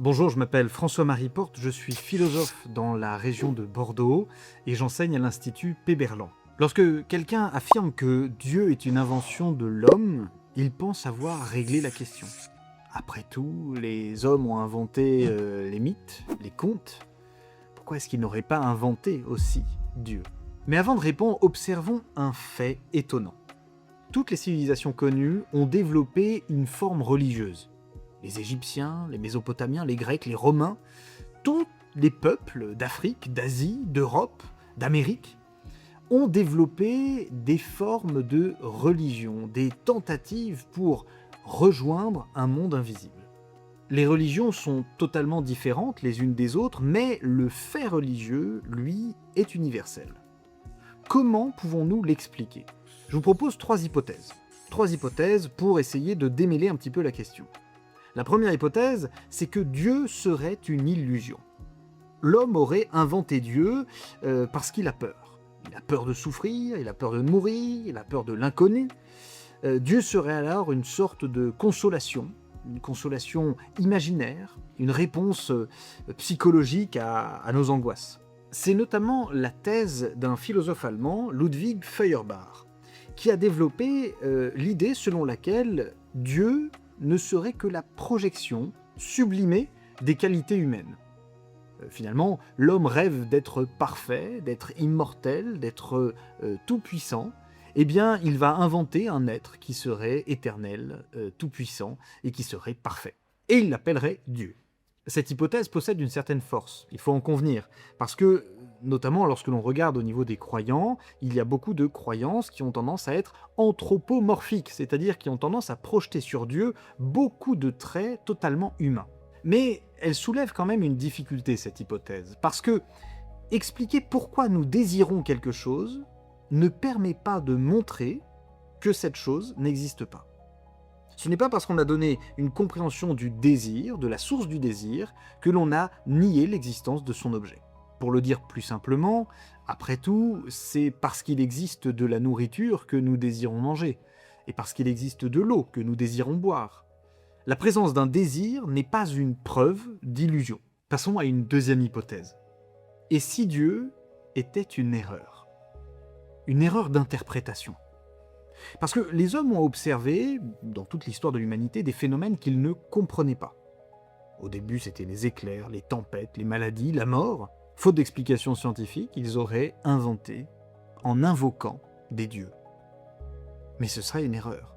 Bonjour, je m'appelle François-Marie Porte, je suis philosophe dans la région de Bordeaux et j'enseigne à l'Institut Péberlan. Lorsque quelqu'un affirme que Dieu est une invention de l'homme, il pense avoir réglé la question. Après tout, les hommes ont inventé les mythes, les contes. Pourquoi est-ce qu'ils n'auraient pas inventé aussi Dieu? Mais avant de répondre, observons un fait étonnant. Toutes les civilisations connues ont développé une forme religieuse. Les Égyptiens, les Mésopotamiens, les Grecs, les Romains, tous les peuples d'Afrique, d'Asie, d'Europe, d'Amérique ont développé des formes de religion, des tentatives pour rejoindre un monde invisible. Les religions sont totalement différentes les unes des autres, mais le fait religieux, lui, est universel. Comment pouvons-nous l'expliquer? Je vous propose trois hypothèses. Trois hypothèses pour essayer de démêler un petit peu la question. La première hypothèse, c'est que Dieu serait une illusion. L'homme aurait inventé Dieu parce qu'il a peur. Il a peur de souffrir, il a peur de mourir, il a peur de l'inconnu. Dieu serait alors une sorte de consolation, une consolation imaginaire, une réponse psychologique à nos angoisses. C'est notamment la thèse d'un philosophe allemand, Ludwig Feuerbach, qui a développé l'idée selon laquelle Dieu ne serait que la projection sublimée des qualités humaines. Finalement, l'homme rêve d'être parfait, d'être immortel, d'être tout-puissant. Eh bien, il va inventer un être qui serait éternel, tout-puissant et qui serait parfait. Et il l'appellerait Dieu. Cette hypothèse possède une certaine force, il faut en convenir, parce que, notamment lorsque l'on regarde au niveau des croyants, il y a beaucoup de croyances qui ont tendance à être anthropomorphiques, c'est-à-dire qui ont tendance à projeter sur Dieu beaucoup de traits totalement humains. Mais elle soulève quand même une difficulté, cette hypothèse, parce que expliquer pourquoi nous désirons quelque chose ne permet pas de montrer que cette chose n'existe pas. Ce n'est pas parce qu'on a donné une compréhension du désir, de la source du désir, que l'on a nié l'existence de son objet. Pour le dire plus simplement, après tout, c'est parce qu'il existe de la nourriture que nous désirons manger, et parce qu'il existe de l'eau que nous désirons boire. La présence d'un désir n'est pas une preuve d'illusion. Passons à une deuxième hypothèse. Et si Dieu était une erreur? Une erreur d'interprétation. Parce que les hommes ont observé, dans toute l'histoire de l'humanité, des phénomènes qu'ils ne comprenaient pas. Au début, c'était les éclairs, les tempêtes, les maladies, la mort. Faute d'explications scientifiques, ils auraient inventé, en invoquant des dieux. Mais ce serait une erreur.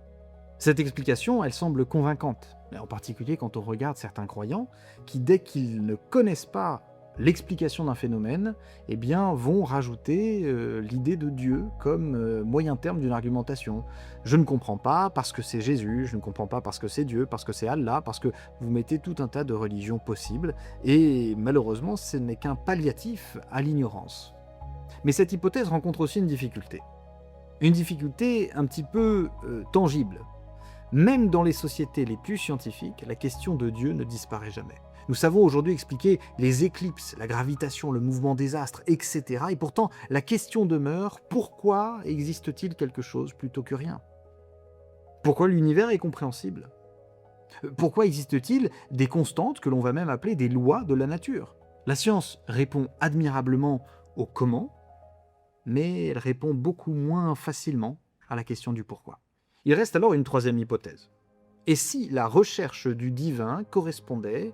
Cette explication, elle semble convaincante, en particulier quand on regarde certains croyants qui, dès qu'ils ne connaissent pas l'explication d'un phénomène, eh bien, vont rajouter l'idée de Dieu comme moyen terme d'une argumentation. Je ne comprends pas parce que c'est Jésus, je ne comprends pas parce que c'est Dieu, parce que c'est Allah, parce que vous mettez tout un tas de religions possibles, et malheureusement, ce n'est qu'un palliatif à l'ignorance. Mais cette hypothèse rencontre aussi une difficulté. Une difficulté un petit peu tangible. Même dans les sociétés les plus scientifiques, la question de Dieu ne disparaît jamais. Nous savons aujourd'hui expliquer les éclipses, la gravitation, le mouvement des astres, etc. Et pourtant, la question demeure, pourquoi existe-t-il quelque chose plutôt que rien? Pourquoi l'univers est compréhensible? Pourquoi existe-t-il des constantes que l'on va même appeler des lois de la nature? La science répond admirablement au comment, mais elle répond beaucoup moins facilement à la question du pourquoi. Il reste alors une troisième hypothèse. Et si la recherche du divin correspondait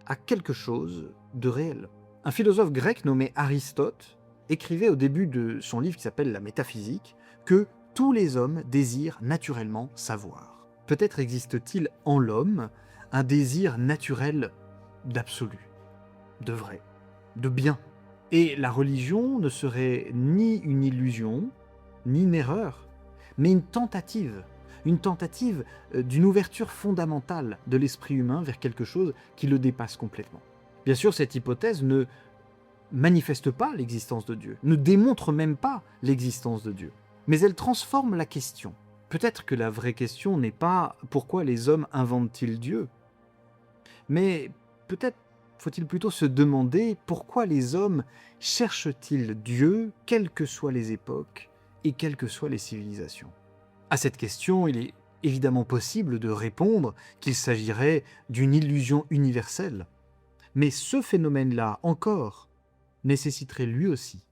à quelque chose de réel? Un philosophe grec nommé Aristote écrivait au début de son livre qui s'appelle La métaphysique que tous les hommes désirent naturellement savoir. Peut-être existe-t-il en l'homme un désir naturel d'absolu, de vrai, de bien. Et la religion ne serait ni une illusion, ni une erreur, mais une tentative d'une ouverture fondamentale de l'esprit humain vers quelque chose qui le dépasse complètement. Bien sûr, cette hypothèse ne manifeste pas l'existence de Dieu, ne démontre même pas l'existence de Dieu, mais elle transforme la question. Peut-être que la vraie question n'est pas pourquoi les hommes inventent-ils Dieu, mais peut-être faut-il plutôt se demander pourquoi les hommes cherchent-ils Dieu, quelles que soient les époques et quelles que soient les civilisations. À cette question, il est évidemment possible de répondre qu'il s'agirait d'une illusion universelle, Mais ce phénomène-là, encore, nécessiterait lui aussi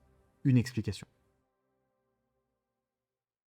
une explication.